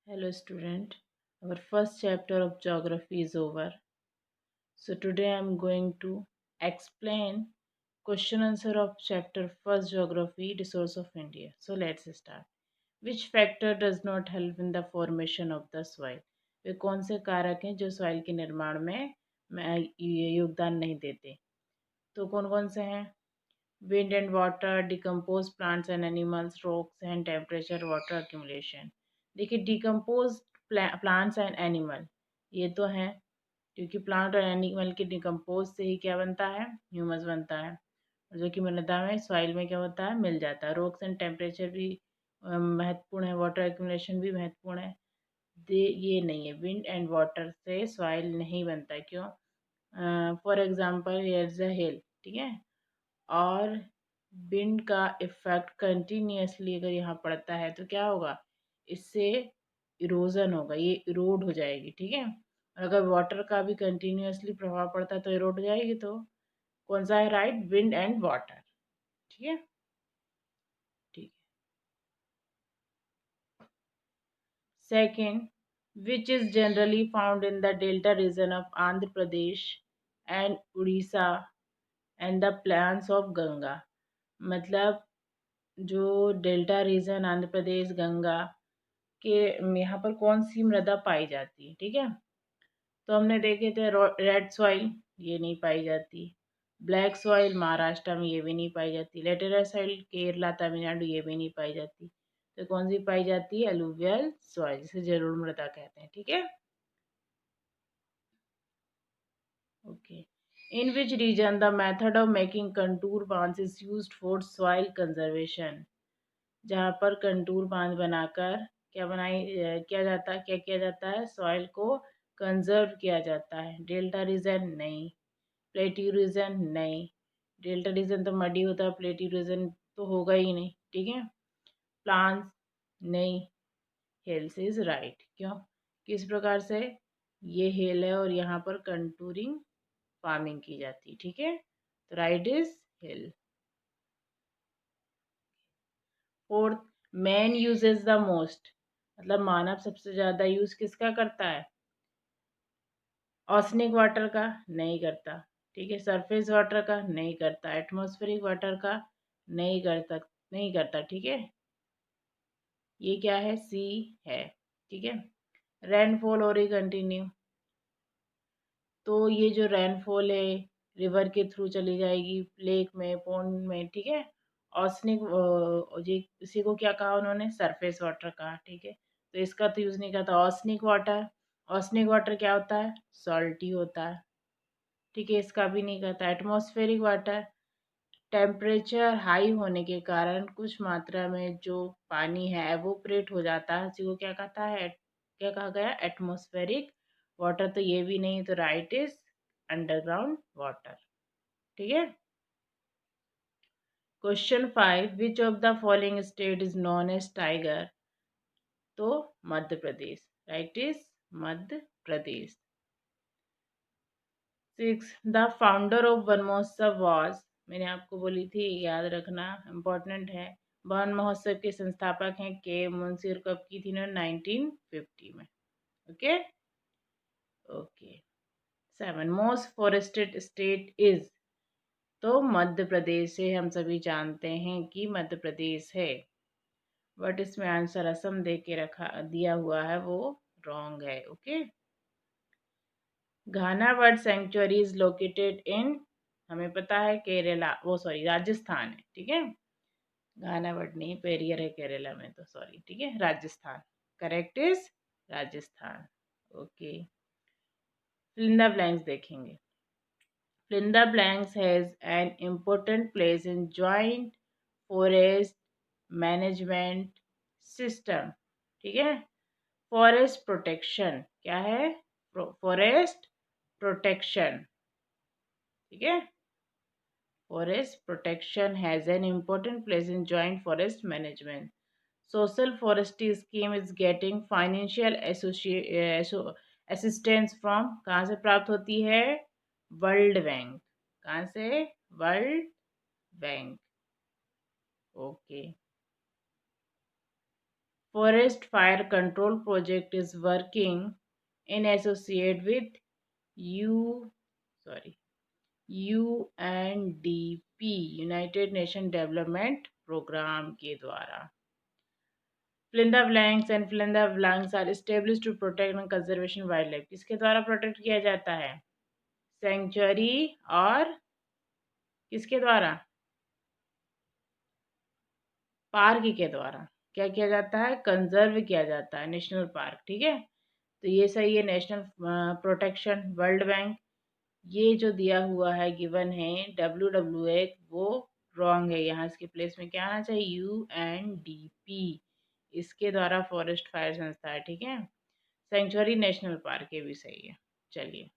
Hello student, our first chapter of geography is over. So today I am going to explain question answer of chapter first geography resource of India. So let's start. Which factor does not help in the formation of the soil? वे कौन से कारक हैं जो soil के निर्माण में योगदान नहीं देते? तो कौन कौन से हैं? Wind and water, decomposed plants and animals, rocks and temperature, water accumulation. देखिए डिकम्पोज प्लांट्स एंड एनिमल ये तो हैं, क्योंकि प्लांट और एनिमल के डिकम्पोज से ही क्या बनता है? ह्यूमस बनता है, और जो कि मृदा में सॉइल में क्या होता है? मिल जाता है। रॉक्स एंड टेम्परेचर भी महत्वपूर्ण है, वाटर एक्यूमुलेशन भी महत्वपूर्ण है। ये नहीं है, विंड एंड वाटर से सॉइल नहीं बनता। क्यों? For example here is a hill, ठीक है, और विंड का इफेक्ट कंटिन्यूअसली अगर यहाँ पड़ता है तो क्या होगा? इससे इरोजन होगा, ये इरोड हो जाएगी, ठीक है। और अगर वाटर का भी कंटिन्यूअसली प्रभाव पड़ता है तो इरोड हो जाएगी। तो कौन सा है राइट? विंड एंड वाटर, ठीक है, ठीक है। Second, which is generally found in the delta region of Andhra Pradesh and Orissa and the plains of Ganga. मतलब जो डेल्टा रीजन आंध्र प्रदेश गंगा के यहाँ पर कौन सी मृदा पाई जाती है, ठीक है। तो हमने देखे थे रेड सॉइल, ये नहीं पाई जाती। ब्लैक सॉइल महाराष्ट्र में, ये भी नहीं पाई जाती। लेटेराइट सॉइल केरला तमिलनाडु, ये भी नहीं पाई जाती। तो कौन सी पाई जाती है? अलुवियल सॉइल, जिसे जरूर मृदा कहते हैं, ठीक है, okay. In which region the method of making contour bund is used for soil conservation. जहाँ पर कंटूर बांध बनाकर क्या किया जाता है? सॉइल को कंजर्व किया जाता है। डेल्टा रीजन नहीं, प्लेट्यू रीजन नहीं। डेल्टा रीजन तो मडी होता है, प्लेट्यू रीजन तो होगा ही नहीं, ठीक है। प्लांट्स नहीं, हिल्स इज राइट। क्यों? किस प्रकार से? ये हिल है और यहाँ पर कंटूरिंग फार्मिंग की जाती है, ठीक है, तो right is hill. Fourth, man uses the most, मतलब मानव सबसे ज्यादा यूज किसका करता है? ऑसनिक वाटर का नहीं करता, ठीक है। सरफेस वाटर का नहीं करता, एटमॉस्फेरिक वाटर का नहीं करता, ठीक है। ये क्या है? सी है, ठीक है। रेनफॉल और ही कंटिन्यू, तो ये जो रेनफॉल है रिवर के थ्रू चली जाएगी, लेक में, पॉन्ड में, ठीक है। ऑसनिक जी इसी को क्या कहा उन्होंने? सरफेस वाटर कहा, ठीक है। तो इसका तो यूज नहीं करता। ऑसनिक वाटर, ऑसनिक वाटर क्या होता है? सॉल्टी होता है, ठीक है, इसका भी नहीं करता। एटमॉस्फेरिक वाटर, टेम्परेचर हाई होने के कारण कुछ मात्रा में जो पानी है एवोपरेट हो जाता है, इसी को क्या कहता है? क्या कहा गया? Atmospheric water. तो ये भी नहीं, तो राइट इज अंडरग्राउंड वाटर, ठीक है। Question 5, which of the following state is known as tiger? तो Madhya Pradesh, right is Madhya Pradesh. 6, the founder of Van Mahotsav was, मैंने आपको बोली थी, याद रखना इम्पोर्टेंट है। वन महोत्सव के संस्थापक हैं के मुंशी, और कब की थी इन्होंने? 1950 में, okay, okay. 7, most forested state is, तो मध्य प्रदेश है, हम सभी जानते हैं कि मध्य प्रदेश है, बट इसमें आंसर असम दे के रखा दिया हुआ है, वो रॉन्ग है, okay. Ghana bird sanctuary is located in, हमें पता है केरला, वो सॉरी राजस्थान है, ठीक है। घाना बर्ड नहीं, पेरियर है केरला में, तो सॉरी, ठीक है, Rajasthan, correct is Rajasthan, okay. fill in the blanks देखेंगे। fill in the blanks has an important place in joint forest management system, ठीक है। फॉरेस्ट प्रोटेक्शन क्या है? फॉरेस्ट प्रोटेक्शन, ठीक है। Forest protection has an important place in joint forest management. Social forestry scheme is getting financial assistance from, कहाँ से प्राप्त होती है? वर्ल्ड बैंक, कहाँ से? World bank, okay. forest fire control project is working in associate with u sorry UNDP United Nation Development Programme के द्वारा fill in the blanks and fill in the blanks are establish to protect and conservation wild life किसके द्वारा protect किया जाता है century और किसके द्वारा पार्क के द्वारा क्या किया जाता है कंजर्व किया जाता है नेशनल पार्क ठीक है तो ये सही है नेशनल प्रोटेक्शन वर्ल्ड बैंक ये जो दिया हुआ है गिवन है WWF वो रॉन्ग है यहाँ इसके प्लेस में क्या आना चाहिए UNDP इसके द्वारा फॉरेस्ट फायर संस्था है ठीक है सेंचुरी नेशनल पार्क ये भी सही है चलिए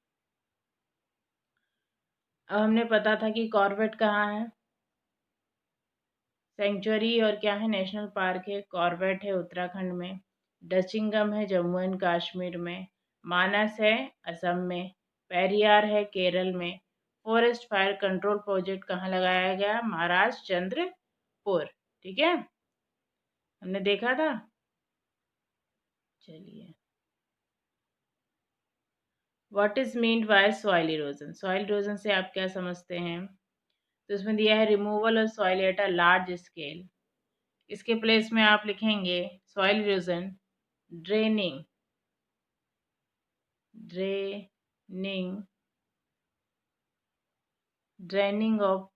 अब हमने पता था कि कॉर्बेट कहाँ है सेंचुरी और क्या है नेशनल पार्क है कॉर्बेट है उत्तराखंड में डचिंगम है जम्मू एंड कश्मीर में मानस है असम में पेरियार है केरल में फॉरेस्ट फायर कंट्रोल प्रोजेक्ट कहाँ लगाया गया महाराष्ट्र चंद्रपुर ठीक है हमने देखा था चलिए what is meant by soil erosion से आप क्या समझते हैं तो इसमें दिया है removal of soil at a large scale इसके प्लेस में आप लिखेंगे soil erosion draining draining draining of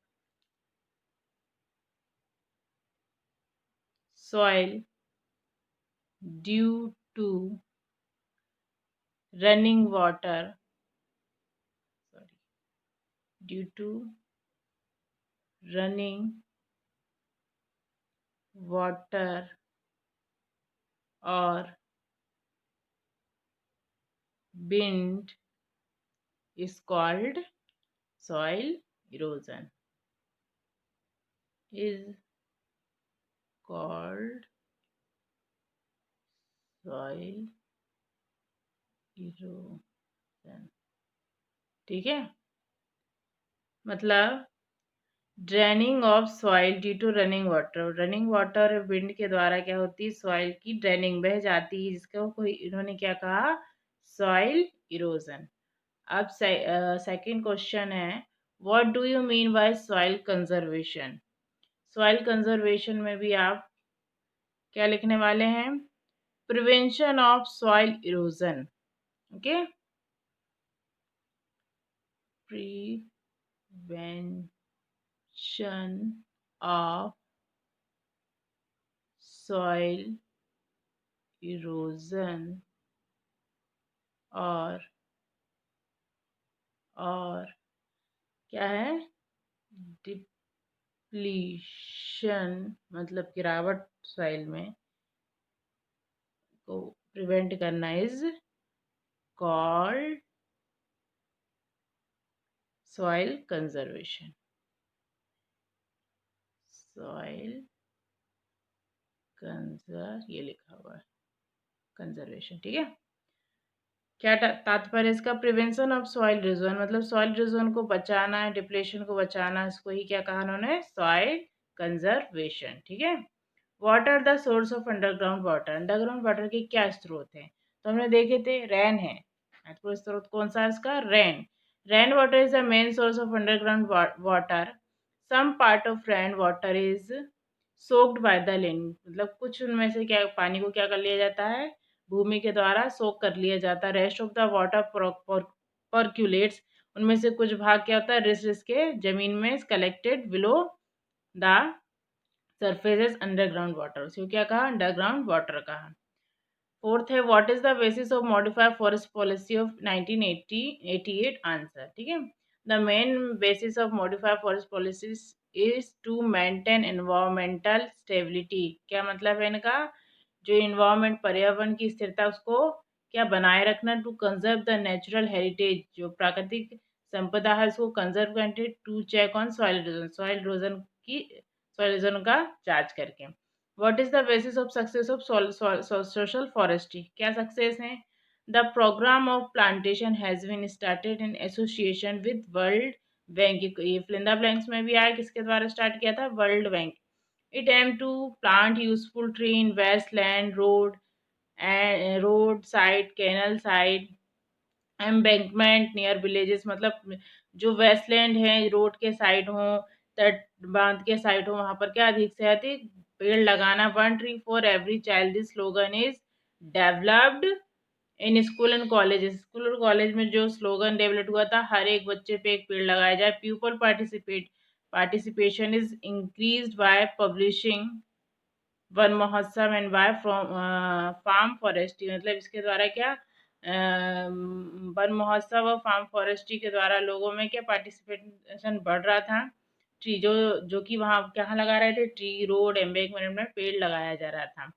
soil due to running water sorry due to running water or wind is called soil erosion is called soil erosion ठीक है मतलब draining of soil due to running water wind के द्वारा क्या होती है soil की draining बह जाती है जिसको कोई इन्होंने क्या कहा सॉइल इरोजन अब सेकंड क्वेश्चन है what do you mean by soil conservation soil conservation में भी आप क्या लिखने वाले हैं prevention of soil erosion okay prevention of soil erosion और क्या है डिप्लीशन मतलब गिरावट सॉइल में को प्रिवेंट करना is called soil conservation soil Kanjar ये लिखा हुआ है कंजर्वेशन ठीक है क्या तात्पर्य इसका प्रिवेंशन ऑफ सॉइल इरोजन मतलब सॉइल इरोजन को बचाना है डिप्लेशन को बचाना इसको ही क्या कहा उन्होंने सॉइल कंजर्वेशन ठीक है what are the source of underground water के क्या स्रोत हैं तो हमने देखे थे रेन है महत्वपूर्ण स्रोत कौन सा है इसका rain water is the main source of underground water some part of rain water is soaked by the land मतलब कुछ उनमें से क्या पानी को क्या कर लिया जाता है भूमि के द्वारा सोख कर लिया जाता है रेस्ट ऑफ द वाटर परक्यूलेट्स उनमें से कुछ भाग क्या होता है रिस रिस के जमीन में collected below the surface underground water उसको क्या कहा अंडरग्राउंड वाटर कहा फोर्थ है what is the basis of modified forest policy of 1988 answer ठीक है the main basis of modified forest policy is to maintain environmental stability क्या मतलब है इनका जो इन्वायरमेंट पर्यावरण की स्थिरता उसको क्या बनाए रखना to conserve the natural heritage जो प्राकृतिक संपदा है उसको कंजर्व करने to check on soil erosion की सॉइल इरोजन का जांच करके what is the basis of success of social forestry क्या सक्सेस है the programme of plantation has been started in association with World Bank ये फिलिंदा ब्लैंक्स में भी आया किसके द्वारा स्टार्ट किया था World Bank It aimed to plant useful tree in wasteland, roadside, canal side, embankment near villages, मतलब जो वेस्टलैंड है, रोड के साइड हो, तट बांध के साइड हो, वहां पर क्या अधिक से अधिक पेड़ लगाना। 1 tree for every child, this slogan is developed in school and colleges. School और कॉलेज में जो स्लोगन डेवलप हुआ था, हर एक बच्चे पे एक पेड़ लगाया जाए। People participation is increased by publishing Van Mahotsav and by from farm forestry, मतलब इसके द्वारा क्या वन महोत्सव और फार्म फॉरेस्ट्री के द्वारा लोगों में क्या पार्टिसिपेशन बढ़ रहा था। ट्री जो जो कि वहाँ क्या लगा रहे थे, ट्री, रोड, एम्बैंकमेंट में पेड़ लगाया जा रहा था।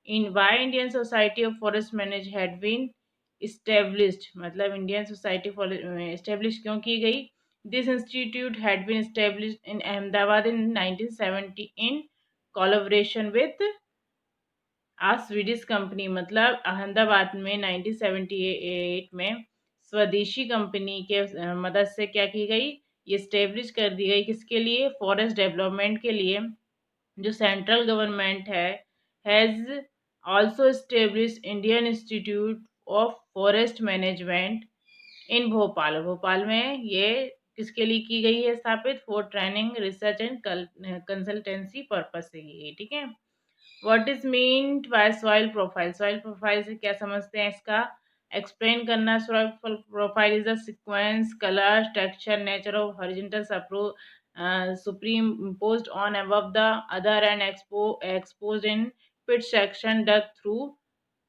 In why Indian society of forest manage had been established, मतलब इंडियन सोसाइटी एस्टेब्लिश क्यों की गई। This institute had been established in Ahmedabad in 1970 in collaboration with Swedish company, मतलब अहमदाबाद में 1978 में स्वदेशी कंपनी के मदद से क्या की गई, ये स्टेब्लिश कर दी गई। किसके लिए, फॉरेस्ट डेवलपमेंट के लिए। जो सेंट्रल गवर्नमेंट है has also establish Indian institute of forest management in Bhopal. Bhopal में ये किसके लिए की गई है स्थापित, for training, research and consultancy purpose से की गई। ठीक है। What is meant by soil profile, soil profile से क्या समझते हैं, इसका एक्सप्लेन करना। Soil profile is the sequence, colour, texture, nature of horizontal super imposed on above the other and exposed in pit section dug through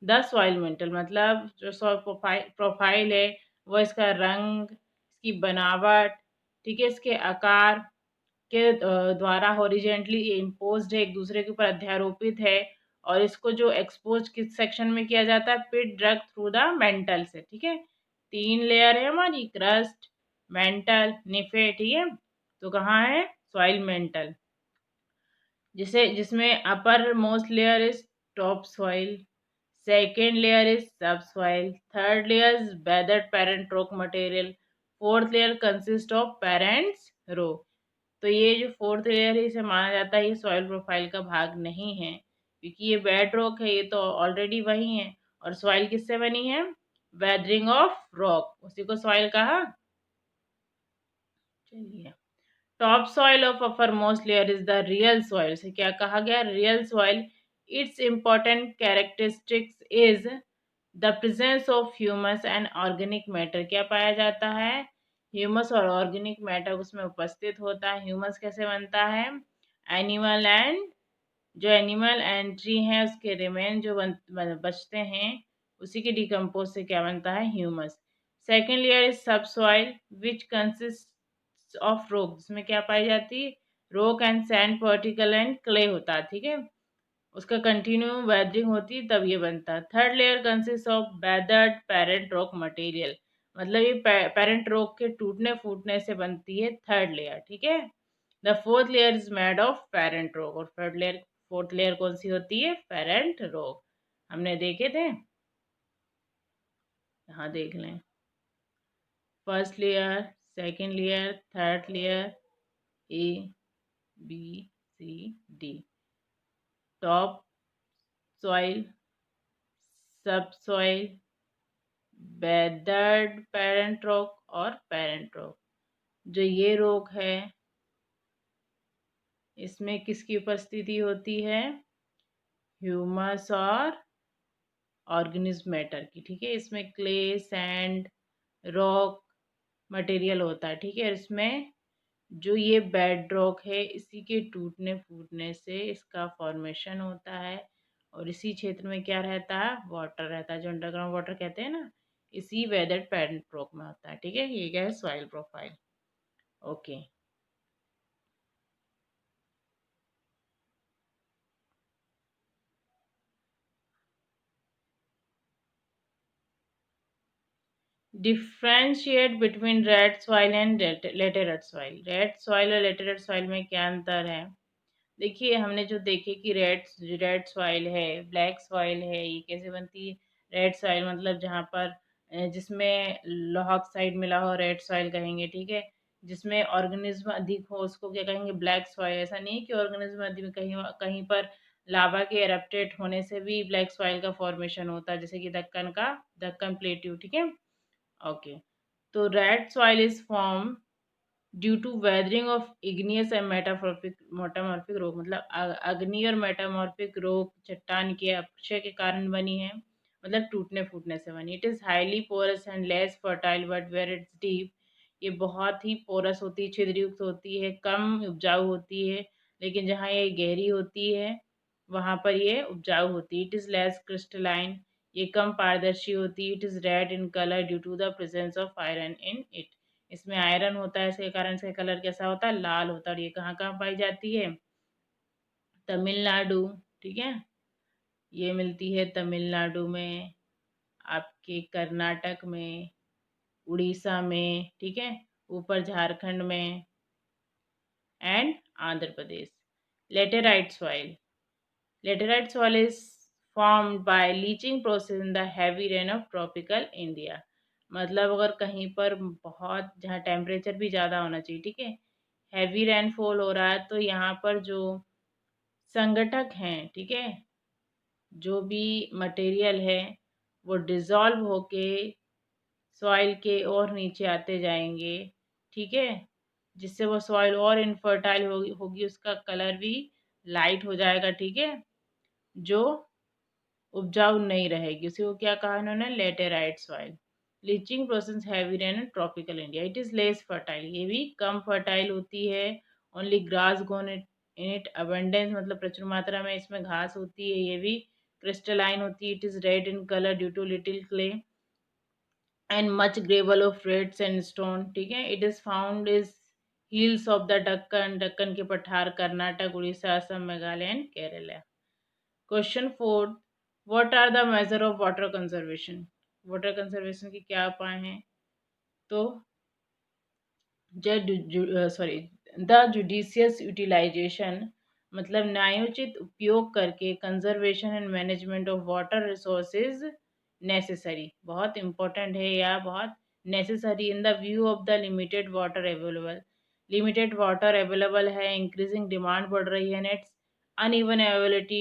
the soil mental, मतलब जो soil profile है वो इसका रंग, इसकी बनावट, ठीक है, इसके आकार के द्वारा हॉरिजेंटली इम्पोज्ड है, एक दूसरे के ऊपर अध्यारोपित है। और इसको जो एक्सपोज किस सेक्शन में किया जाता है, पिट ड्रग थ्रू द मेंटल से। ठीक है। 3 लेयर है हमारी, क्रस्ट, मेंटल, निफे। ठीक है। तो कहाँ है, सॉइल मेंटल, जिसमें uppermost layer is topsoil, second layer is subsoil, third layer is weathered parent rock material, fourth layer consist of parents rock. तो ये जो फोर्थ लेयर है इसे माना जाता है ये सॉइल प्रोफाइल का भाग नहीं है, क्योंकि ये बेड रॉक है, ये तो ऑलरेडी वही है। और सॉइल किससे बनी है, वेदरिंग ऑफ रॉक, उसी को सॉइल कहा। चलिए, top soil of upper most layer is the real soil, से क्या कहा गया, real soil. It's important characteristics is the presence of humus and organic matter, क्या पाया जाता है, ह्यूमस और ऑर्गेनिक मैटर उसमें उपस्थित होता है। ह्यूमस कैसे बनता है, एनिमल एंड जो एनिमल एंड ट्री है उसके रिमेन जो बचते हैं उसी के डिकम्पोज से क्या बनता है, ह्यूमस। सेकेंड लेयर इज सब soil which consist of rock, जिसमें क्या पाई जाती है, rock and sand particle and clay होता है। ठीक है। उसका कंटिन्यू वेदरिंग होती है तब ये बनता है। Third layer consist of weathered parent rock material, मतलब ये पेरेंट रॉक के टूटने फूटने से बनती है थर्ड लेयर। ठीक है। The fourth layer is made of parent rock, और फोर्थ लेयर कौन सी होती है, पेरेंट रॉक, हमने देखे थे, यहाँ देख लें। First layer, second layer, third layer, A B C D, top soil, sub soil, weathered parent rock और पेरेंट रॉक। जो ये रॉक है इसमें किसकी उपस्थिति होती है, ह्यूमस और ऑर्गेनिज्म मैटर की। ठीक है। इसमें क्ले, सैंड, रॉक मटेरियल होता है। ठीक है। इसमें जो ये बेड रॉक है इसी के टूटने फूटने से इसका फॉर्मेशन होता है, और इसी क्षेत्र में क्या रहता है, वाटर रहता है, जो अंडरग्राउंड वाटर कहते हैं ना, इसी वेदर्ड पेरेंट रॉक में होता है। ठीक है। ये क्या है, soil profile. Okay. Differentiate between red soil and laterite soil, red soil और लेटेरेट सॉइल में क्या अंतर है। देखिए, हमने जो देखे कि रेड सॉइल है, ब्लैक सॉइल है, ये कैसे बनती है, रेड सॉइल मतलब जहाँ पर जिसमें लोहा ऑक्साइड मिला हो, रेड सॉइल कहेंगे। ठीक है। जिसमें ऑर्गेनिज्म अधिक हो उसको क्या कहेंगे, ब्लैक सॉइल। ऐसा नहीं है कि ऑर्गेनिज्म अधिक, कहीं कहीं पर लावा के एरप्टेट होने से भी ब्लैक सॉइल का फॉर्मेशन होता है, जैसे कि दक्कन प्लेट्यू, ठीक है। ओके, तो red soil is form due to weathering of igneous and metamorphic rock, मतलब अग्नि और मेटामॉर्फिक रॉक चट्टान के अपक्षय के कारण बनी है, मतलब टूटने फूटने से बनी। It is highly porous and less fertile but where it's deep, ये बहुत ही पोरस होती है, छिद्रयुक्त होती है, कम उपजाऊ होती है, लेकिन जहाँ ये गहरी होती है वहाँ पर ये उपजाऊ होती है। इट इज लेस क्रिस्टलाइन, ये कम पारदर्शी होती है। It is red in colour due to the presence of iron in it, इसमें आयरन होता है, इसके कारण इसका कलर कैसा होता है, लाल होता है। और ये कहाँ कहाँ पाई जाती है, तमिलनाडु, ठीक है। ये मिलती है तमिलनाडु में, आपके कर्नाटक में, उड़ीसा में, ठीक है, ऊपर झारखंड में and Andhra Pradesh. Laterite soil, laterite soil is formed by leaching process in the heavy rain of tropical India, मतलब अगर कहीं पर बहुत, जहाँ टेम्परेचर भी ज़्यादा होना चाहिए, ठीक है, हैवी रेनफॉल हो रहा है, तो यहाँ पर जो संगठक हैं, ठीक है, जो भी मटेरियल है वो डिज़ोल्व होके सॉइल के और नीचे आते जाएंगे, ठीक है, जिससे वो सॉइल और इनफर्टाइल होगी, उसका कलर भी लाइट हो जाएगा, ठीक है, जो उपजाऊ नहीं रहेगी, उसी को क्या कहा इन्होंने, laterite soil. Leaching process heavy rain tropical India, it is less fertile, ये भी कम फर्टाइल होती है। Only grass gone in it abundance, मतलब प्रचुर मात्रा में इसमें घास होती है। ये भी क्रिस्टलाइन होती है। It is red in colour due to little clay and much gravel of red sandstone, ठीक है। It is found is hills of the Deccan, Deccan के पठार, Karnataka, Orissa, Assam, Meghalaya and Kerala. Question 4, what are the major of water conservation, water conservation के क्या उपाय हैं, तो the judicious utilisation, मतलब न्यायोचित उपयोग करके, conservation and management of water resources necessary, बहुत इंपॉर्टेंट है या बहुत necessary, in the view of the limited water available, limited water available है, इंक्रीजिंग डिमांड बढ़ रही है, nets uneven availability,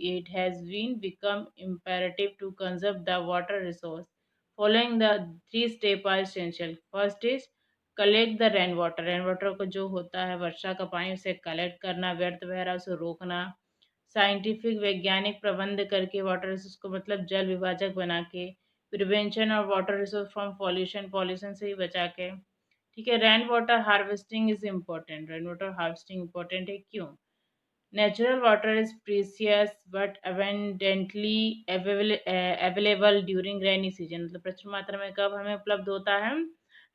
it has been become imperative to conserve the water resource. Following the three steps are essential. First is collect the rain water, rain water को जो होता है वर्षा का पानी, उसे कलेक्ट करना, व्यर्थ बह रहा उसे रोकना, साइंटिफिक वैज्ञानिक प्रबंध करके वाटर रिसोर्स को, मतलब जल विभाजक बना के, prevention of water resource from pollution, pollution से ही बचा के, ठीक है। Rain water harvesting is important, rain water harvesting important है, क्यों, natural water is precious but abundantly available during rainy season, मतलब प्रचुर मात्रा में कब हमें उपलब्ध होता है,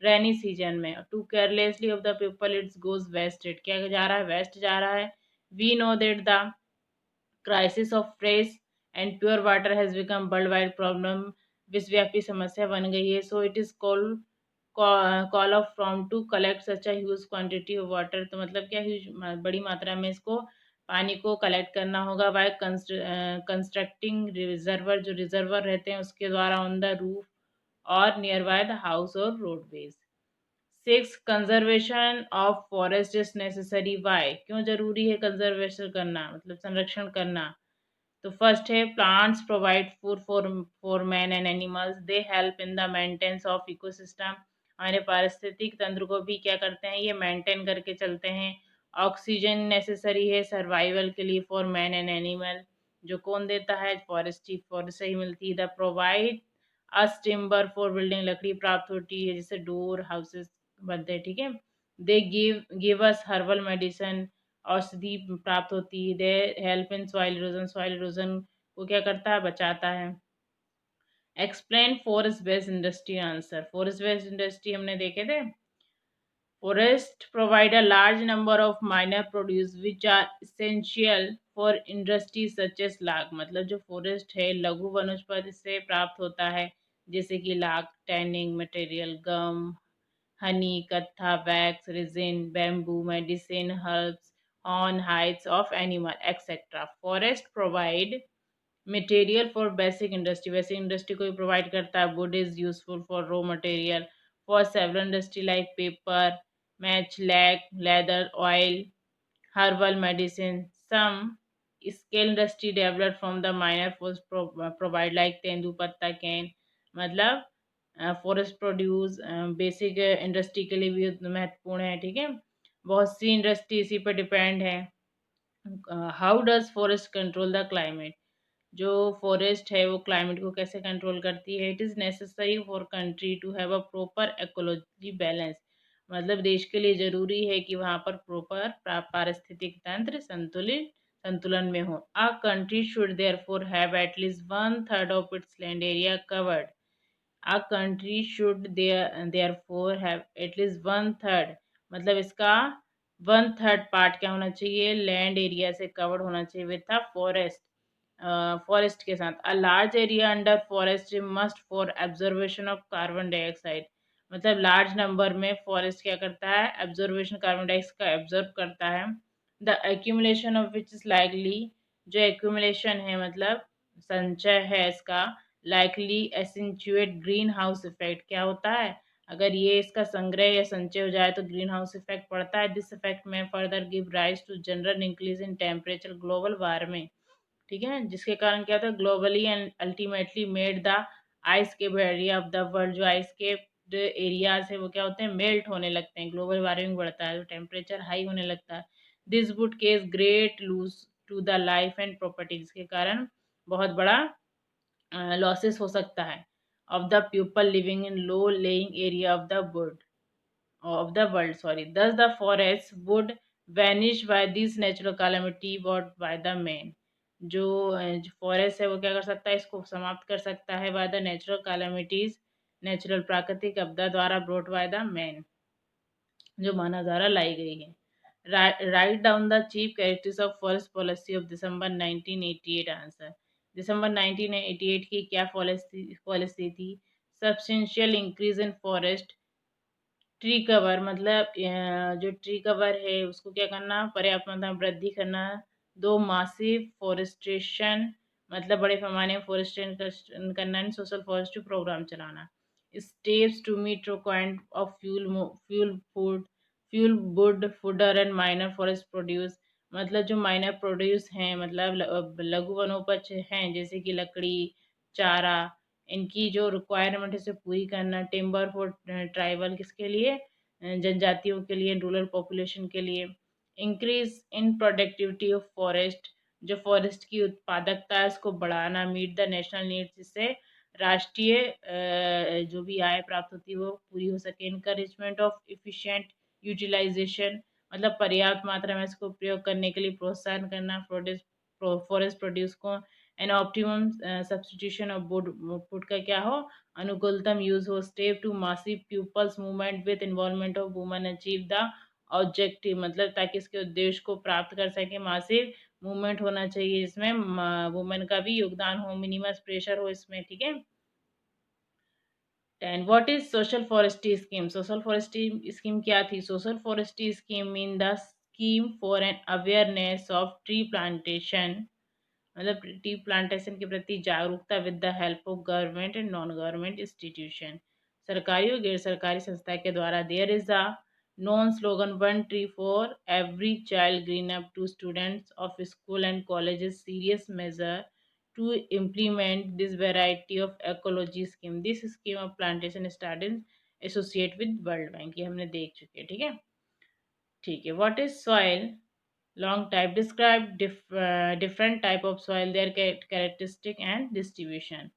रेनी सीजन में। To carelessly of the people it's goes wasted, क्या जा रहा है, वेस्ट जा रहा है। We know that the crisis of fresh and pure water has become world wide problem, विश्वव्यापी समस्या बन गई है। So it is called call of from to collect such a huge quantity of water, तो मतलब क्या, ह्यूज बड़ी मात्रा में इसको पानी को कलेक्ट करना होगा बाय कंस्ट्रक्टिंग रिजर्वर, जो रिजर्वर रहते हैं उसके द्वारा, ऑन द रूफ और नियर बाय द हाउस और roadways. 6, conservation of forest is necessary, why, क्यों जरूरी है कंजर्वेशन करना, मतलब संरक्षण करना। तो फर्स्ट है, plants provide food for man and animals, they help in the maintenance of ecosystem, हमारे पारिस्थितिक तंत्र को भी क्या करते हैं, ये मेंटेन करके चलते हैं। ऑक्सीजन नेसेसरी है सर्वाइवल के लिए फॉर मैन एंड एनिमल, जो कौन देता है, फॉरेस्ट ही, फॉरेस्ट से ही मिलती है। The provide us timber for building, लकड़ी प्राप्त होती है, जैसे डोर हाउसेस बनते हैं, ठीक है। They give us herbal medicine, औषधि प्राप्त होती है। They help in soil erosion, soil erosion को क्या करता है, बचाता है। Explain forest based industry answer, forest based industry हमने देखे थे। Forest provide a large number of minor produce which are essential for industry such as lac, मतलब जो फॉरेस्ट है लघु वनस्पति से प्राप्त होता है, जैसे कि lac, tanning material, gum, honey, कत्था, wax, resin, bamboo, medicine, herbs, on hides of animal etcetera. Forest provide material for basic industry को भी प्रोवाइड करता है। Wood is useful for raw material for several industry like paper, match, lac, leather, oil, herbal medicine. Some scale industry developed from the minor forest provide like tendu पत्ता cane, मतलब forest produce basic industry के लिए भी महत्वपूर्ण है, ठीक है। बहुत सी इंडस्ट्री इसी पर डिपेंड है। How does forest control the climate, जो फॉरेस्ट है वो क्लाइमेट को कैसे कंट्रोल करती है। It is necessary for country to have a proper ecology balance, मतलब देश के लिए ज़रूरी है कि वहाँ पर प्रॉपर पारिस्थितिक तंत्र संतुलन में हो। A country should therefore have at least one third of its land area covered. A country should therefore have at least one third, मतलब इसका वन थर्ड पार्ट क्या होना चाहिए, लैंड एरिया से कवर्ड होना चाहिए विथ अ फॉरेस्ट। फॉरेस्ट के साथ a large area under forest must for absorption of carbon dioxide, मतलब लार्ज नंबर में फॉरेस्ट क्या करता है, एब्जॉर्वेशन कार्बन डाइऑक्साइड का एब्जॉर्ब करता है। The accumulation of which is likely, जो एक्यूमुलेशन है मतलब संचय है इसका, likely accentuate green house effect, क्या होता है, अगर ये इसका संग्रह या संचय हो जाए तो ग्रीन हाउस इफेक्ट पड़ता है। दिस इफेक्ट में further give rise to general increase in temperature, global warming, ठीक है, जिसके कारण क्या होता है, globally and ultimately made the ice cap area of the world, जो आइस केप एरियाज है वो क्या होते हैं, मेल्ट होने लगते हैं, ग्लोबल वार्मिंग बढ़ता है तो टेम्परेचर हाई होने लगता है। This would case great lose to the life and property, जिसके कारण बहुत बड़ा लॉसेस हो सकता है of the people living in low lying area of the world sorry, thus the forests would vanish by this natural calamity brought by the man, जो forest है वो क्या कर सकता है, इसको समाप्त कर सकता है by the natural calamities, natural प्राकृतिक आपदा द्वारा ब्रोट बाय द मैन, जो मानव द्वारा लाई गई है। Write down the chief characters of forest policy of December 1988 answer. दिसंबर 1988 की क्या पॉलिसी थी, substantial increase in forest, tree cover, मतलब जो ट्री कवर है उसको क्या करना, पर्याप्त मात्रा में वृद्धि करना। दो मासिव फॉरेस्टेशन, मतलब बड़े पैमाने में फॉरेस्टेशन करना, सोशल फॉरेस्ट्री प्रोग्राम चलाना। Steps to meet requirement of fuel wood fodder and minor forest produce, मतलब जो माइनर प्रोड्यूस हैं, मतलब लघु वनोपज हैं जैसे कि लकड़ी, चारा, इनकी जो रिक्वायरमेंट है उसे पूरी करना। टिम्बर फॉर ट्राइबल, किसके लिए, जनजातियों के लिए, रूरल पॉपुलेशन के लिए। Increase in productivity of forest, जो फॉरेस्ट की उत्पादकता है उसको बढ़ाना। मीट द नेशनल नीड्स, जिससे राष्ट्रीय जो भी आय प्राप्त होती है वो पूरी हो सके। इनकरेजमेंट ऑफ इफिशिएंट यूटिलाइजेशन, मतलब पर्याप्त मात्रा में इसको प्रयोग करने के लिए प्रोत्साहन करना फॉरेस्ट प्रोड्यूस को। An optimum substitution of wood, wood का क्या हो, अनुकूलतम यूज हो। Step to massive people's movement with involvement of women achieve the objective, मतलब ताकि इसके उद्देश्य को प्राप्त कर सके, मासिव मूवमेंट होना चाहिए जिसमें वुमेन का भी योगदान हो, मिनिमम प्रेशर हो इसमें, ठीक है। 10 what is social forestry scheme, social forestry scheme क्या थी, social forestry scheme mean the scheme for an awareness of tree plantation, मतलब टी प्लांटेशन के प्रति जागरूकता with the help of government and non government institution, सरकारी और गैर सरकारी संस्था के द्वारा। There is a non slogan one tree for every child green up to students of school and colleges serious major to implement this variety of ecology scheme. This scheme of plantation started associate with World Bank, ये हमने देख चुके हैं, ठीक है। ठीक है, what is soil, long type, describe different type of soil, their characteristic and distribution.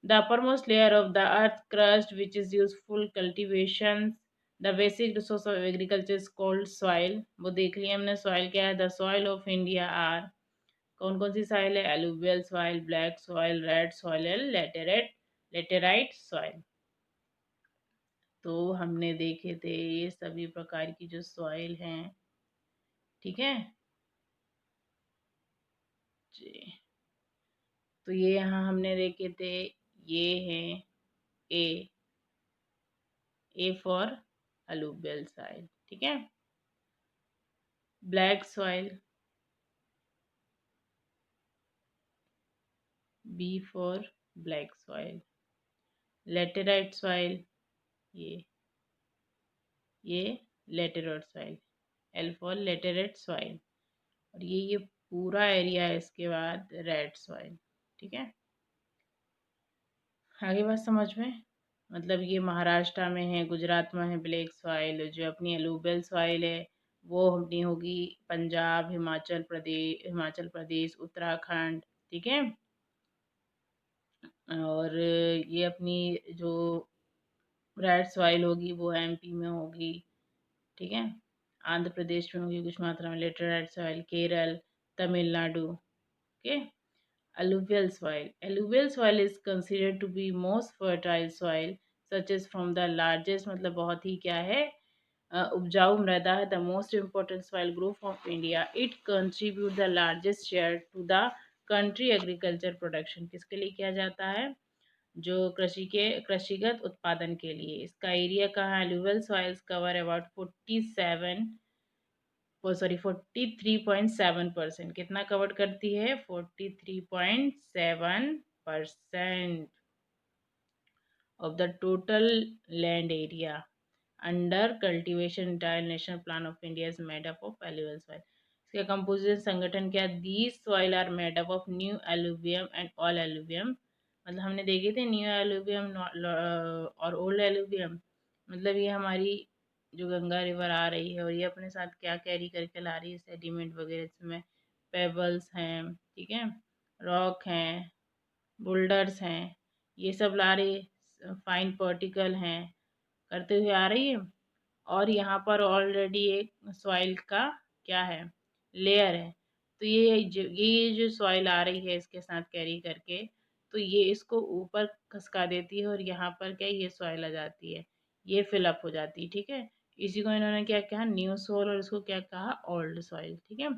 The uppermost layer of the earth crust which is useful cultivations, the basic resource of agriculture is called soil, वो देख लिया हमने soil क्या है। The soil of India are, कौन कौन सी soil है, alluvial soil, black soil, red soil, laterite soil. तो हमने देखे थे ये सभी प्रकार की जो सॉइल हैं, ठीक है जी। तो ये यहाँ हमने देखे थे, ये है A, A for alluvial soil, ठीक है। Black soil, B for black soil. Laterite soil, ये ये laterite soil, L for laterite soil. और ये पूरा एरिया है इसके बाद रेड सॉइल। ठीक है, आगे बात समझ में। मतलब ये महाराष्ट्र में है, गुजरात में है ब्लैक सॉइल। जो अपनी एलुवियल सॉइल है वो अपनी होगी पंजाब, हिमाचल प्रदेश, उत्तराखंड। ठीक है, और ये अपनी जो रेड सॉइल होगी वो एमपी में होगी। ठीक है, आंध्र प्रदेश में होगी कुछ मात्रा में laterite soil, Kerala, Tamil Nadu. Okay, alluvial soil. Alluvial soil is considered to be most fertile soil such as from the largest, मतलब बहुत ही क्या है, उपजाऊ मृदा है। The most important soil group of India, it contribute the largest share to the country agriculture production. किसके लिए किया जाता है? जो कृषिगत उत्पादन के लिए। इसका एरिया कहाँ? Alluvial soils cover about 43.7%। कितना कवर करती है? 43.7% of the total land area under cultivation। entire national plan of India is made up of alluvial soil। इसका कंपोजिशन संगठन क्या? These soil are made up of new alluvium and all alluvium। मतलब हमने देखे थे new alluvium और old alluvium. मतलब ये हमारी जो गंगा रिवर आ रही है और ये अपने साथ क्या कैरी करके ला रही है? सेडिमेंट वगैरह, इसमें पेबल्स हैं, ठीक है, रॉक हैं, बोल्डर्स हैं, ये सब ला रही, फाइन पार्टिकल हैं, करते हुए आ रही है। और यहाँ पर ऑलरेडी एक सॉइल का क्या है? लेयर है। तो ये जो सॉइल आ रही है इसके साथ कैरी करके, तो ये इसको ऊपर खसका देती है और यहाँ पर क्या, ये सॉइल आ जाती है, ये फिलअप हो जाती है। ठीक है, इसी को इन्होंने क्या कहा? न्यू सॉइल, और इसको क्या कहा? Old soil. ठीक है,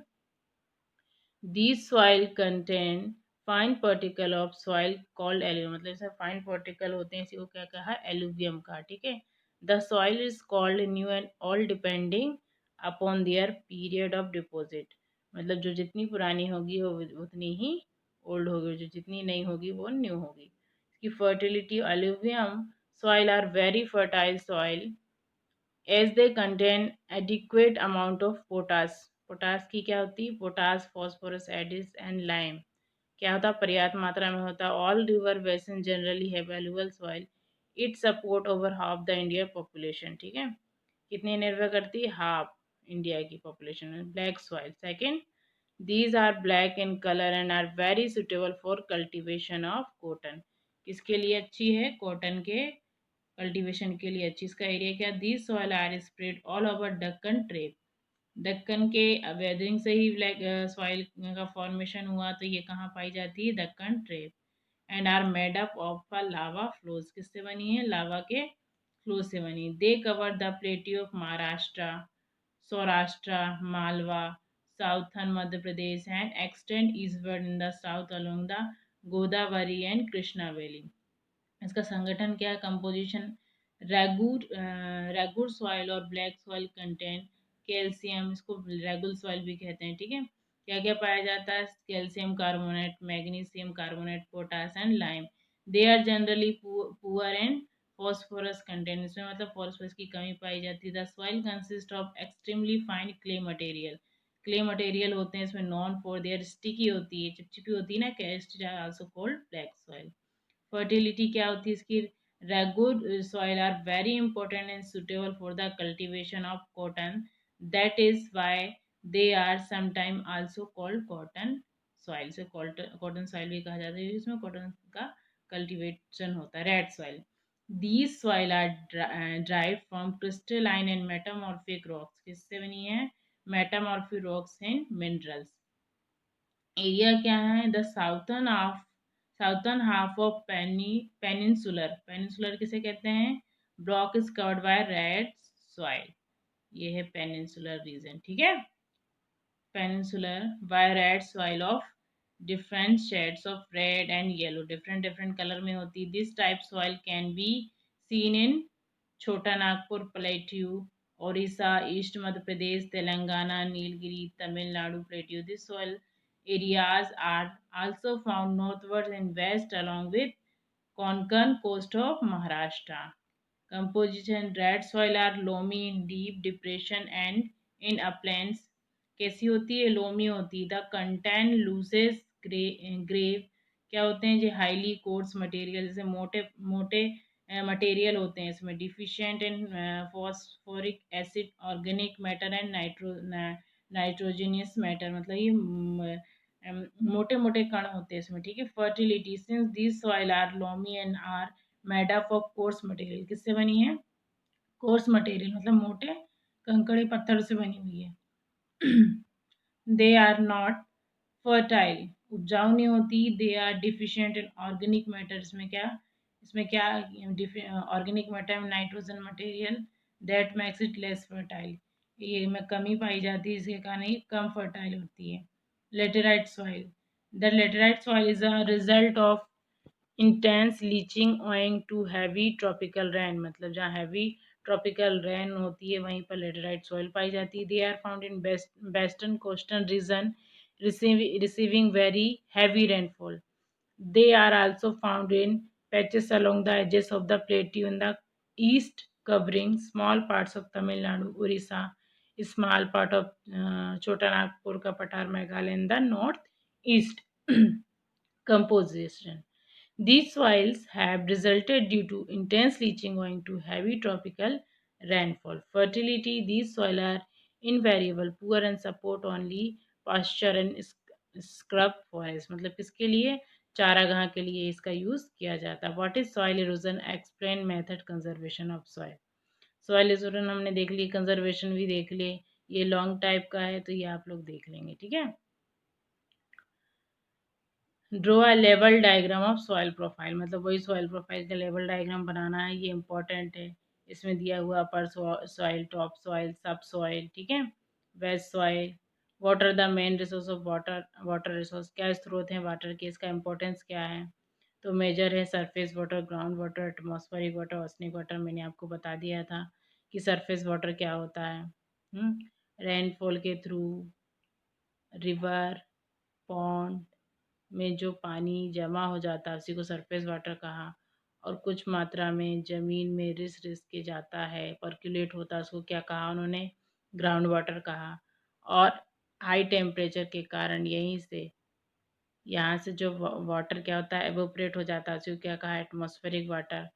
these soil contain fine particle of soil called alluvium। मतलब इसमें फाइन पार्टिकल होते हैं, इसी को क्या कहा? एलुवियम का। ठीक है, the soil is called new and old depending upon their period of deposit. मतलब जो जितनी पुरानी होगी वो उतनी ही ओल्ड होगी, जो जितनी नई होगी वो न्यू होगी। इसकी fertility, alluvium soil are very fertile soil as they contain adequate amount of potash. Potash की क्या होती है? Potash, phosphorus, acids and lime. क्या होता है? पर्याप्त मात्रा में होता है। ऑल रिवर बेसिन जनरली है valuable soil, it support over half the India population. ठीक है, कितनी निर्भर करती है? हाफ इंडिया की पॉपुलेशन में। Black soil second, these are black in colour and are very suitable for cultivation of cotton. किसके लिए अच्छी है? कॉटन के कल्टीवेशन के लिए अच्छी। इसका एरिया क्या? These soil are spread all over Deccan trap. Deccan के वेदरिंग से ही ब्लैक सॉइल का फॉर्मेशन हुआ, तो ये कहाँ पाई जाती है? Deccan trap. And are made up of lava flows. किससे बनी है? लावा के फ्लो से बनी। They cover the plateau of Maharashtra, Saurashtra, Malwa, southern Madhya Pradesh and extend eastward in the south along the Godavari and Krishna valley. इसका संगठन क्या है? कंपोजिशन, रेगुर सॉइल और ब्लैक सॉइल कंटेन कैल्शियम, इसको रेगुल सॉइल भी कहते हैं। ठीक है, क्या क्या पाया जाता है? Calcium carbonate, magnesium carbonate, potash and lime. They are generally poor and phosphorus content, इसमें मतलब फॉस्फोरस की कमी पाई जाती है। The soil consist of extremely fine clay material. Clay material होते हैं इसमें, नॉन पोर, देयर स्टिकी होती है, चिपचिपी होती है ना, cast also called black soil. Fertility क्या होती है इसकी? Regur soil are very important and suitable for the cultivation of cotton, that is why they are sometime also called cotton soil. से कॉटन सॉइल भी कहा जाता है, इसमें कॉटन का कल्टीवेशन होता है। Red soil, these soil are derived from crystalline and metamorphic rocks। किससे बनी है? metamorphic rocks and minerals। Area क्या है? The southern half of peninsular किसे कहते हैं? Block is covered by red soil. ये है पेनिनसुलर रीजन। ठीक है, peninsular by red soil of different shades of red and yellow, different different colour में होती है। This type soil can be seen in Chota Nagpur plateau, Odisha, east Madhya Pradesh, Telangana, Nilgiri, Tamil Nadu plateau. This soil areas are also found northwards and west along with Konkan coast of Maharashtra। Composition: red soil are loamy in deep depression and in uplands. कैसी होती है? Loamy होती है. The content looses gravel. क्या होते हैं? जो highly course material, जैसे मोटे मोटे मटेरियल होते हैं इसमें. Deficient in phosphoric acid, organic matter and nitrogenous matter. मतलब ये मोटे मोटे कण होते हैं इसमें. ठीक है. Fertility: since this soil are loamy and are made up of coarse material. किससे बनी है? कोर्स मटेरियल, मतलब मोटे कंकड़े पत्थर से बनी हुई है. They are not fertile. उपजाऊ नहीं होती. They are deficient in organic matter. इसमें क्या ऑर्गेनिक मैटर में nitrogen material that makes it less fertile. ये में कमी पाई जाती है, इसके कारण ये कम फर्टाइल होती है. Laterite soil: the laterite soil is a result of intense leaching owing to heavy tropical rain. मतलब जहाँ हैवी ट्रॉपिकल रेन होती है वहीं पर लेटेराइट सॉइल पाई जाती है. They are found in western coastal region receiving very heavy rainfall. They are also found in patches along the edges of the plateau in the east, covering small parts of Tamil Nadu, Orissa, a small part of Chota Nagpur ka Patar, Meghalaya in the northeast. Composition: these soils have resulted due to intense leaching owing to heavy tropical rainfall. Fertility: these soils are invariable, poor and support only pasture and scrub forest. मतलब किसके लिए? चारागाह के लिए इसका use किया जाता है. What is soil erosion? Explain method conservation of soil. Soil erosion हमने देख ली, कंजर्वेशन भी देख लिए. ये लॉन्ग टाइप का है तो ये आप लोग देख लेंगे. ठीक है. Draw a level diagram of soil profile. मतलब वही सॉइल प्रोफाइल का लेवल डायग्राम बनाना है. ये इंपॉर्टेंट है. इसमें दिया हुआ upper soil, top soil, sub soil. ठीक है. Waste soil. Water are the main resource of water. Water resource क्या स्रोत हैं वाटर के, इसका इंपॉर्टेंस क्या है? तो मेजर है surface water, ground water, atmospheric water, oceanic water. मैंने आपको बता दिया था कि सरफेस वाटर क्या होता है. रेनफॉल के थ्रू, रिवर, पॉन्ड में जो पानी जमा हो जाता है उसी को सरफेस वाटर कहा. और कुछ मात्रा में ज़मीन में रिस रिस के जाता है, पर्कुलेट होता है, उसको क्या कहा उन्होंने? ग्राउंड वाटर कहा. और हाई टेम्परेचर के कारण यहीं से यहाँ से जो वाटर क्या होता है? एवोपरेट हो जाता है, उसी को क्या कहा? Atmospheric water.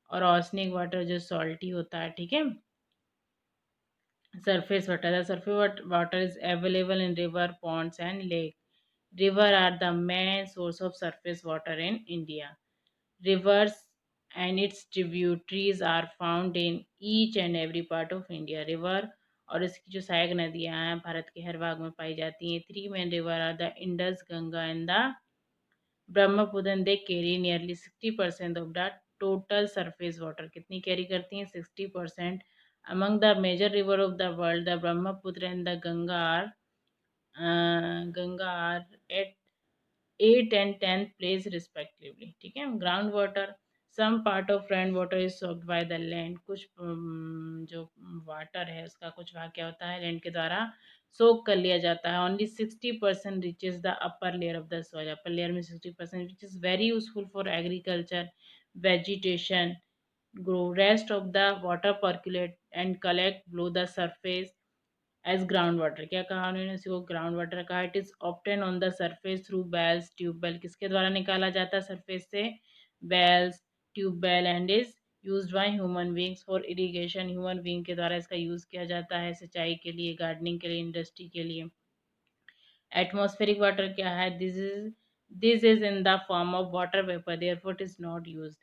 और ऑसनिक वाटर जो सॉल्टी होता है. ठीक है. Surface water. The surface water is available in river, Pond's and lake. River are the main source of surface water in India. Rivers and its tributaries are found in each and every part of India. River और इसकी जो सहायक नदियाँ हैं भारत के हर भाग में पाई जाती हैं. Three main river are the Indus, Ganga and the Brahmaputra, and they carry nearly 60% of the total surface water. कितनी कैरी करती हैं? 60%. Among the major river of the world, the Brahmaputra and the Ganga are at 8 and 10th place respectively. ठीक है. Ground water. Some part of rain water is soaked by the land. कुछ जो water है उसका कुछ भाग क्या होता है? लैंड के द्वारा सोक कर लिया जाता है. Only 60% reaches the upper layer of the soil. Upper layer में 60%, which is very useful for agriculture, vegetation grow. Rest of the water percolate and collect below the surface as ground water. क्या कहा उन्होंने? उसी को ground water कहा. It is obtain on the surface through wells, tube well. किसके द्वारा निकाला जाता है सरफेस से? Wells, tube well. And is used by human beings for irrigation. Human being के द्वारा इसका यूज किया जाता है सिंचाई के लिए, गार्डनिंग के लिए, इंडस्ट्री के लिए. एटमॉस्फेरिक वाटर क्या है? This is in the form of water vapour, therefore it is not used.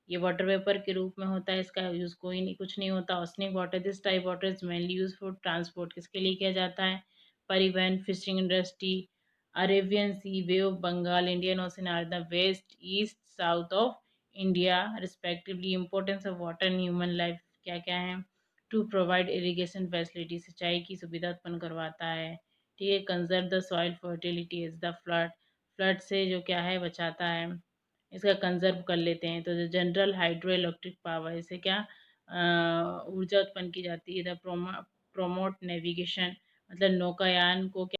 ये वाटर वेपर के रूप में होता है, इसका यूज कोई नहीं, कुछ नहीं होता. Oceanic water. This type water is mainly use for transport. किसके लिए किया जाता है? परिवहन, fishing industry. Arabian sea, bay of Bengal, Indian ocean are the west, east, south of India respectively. Importance of water in human life क्या क्या है? To provide irrigation facility. सिंचाई की सुविधा उत्पन्न करवाता है. ठीक है. Conserve the soil fertility is the flood. Flood से जो क्या है बचाता है, इसका कंजर्व कर लेते हैं. तो जो जनरल हाइड्रो इलेक्ट्रिक पावर, इससे क्या ऊर्जा उत्पन्न की जाती है. The promote navigation. मतलब नौकायान को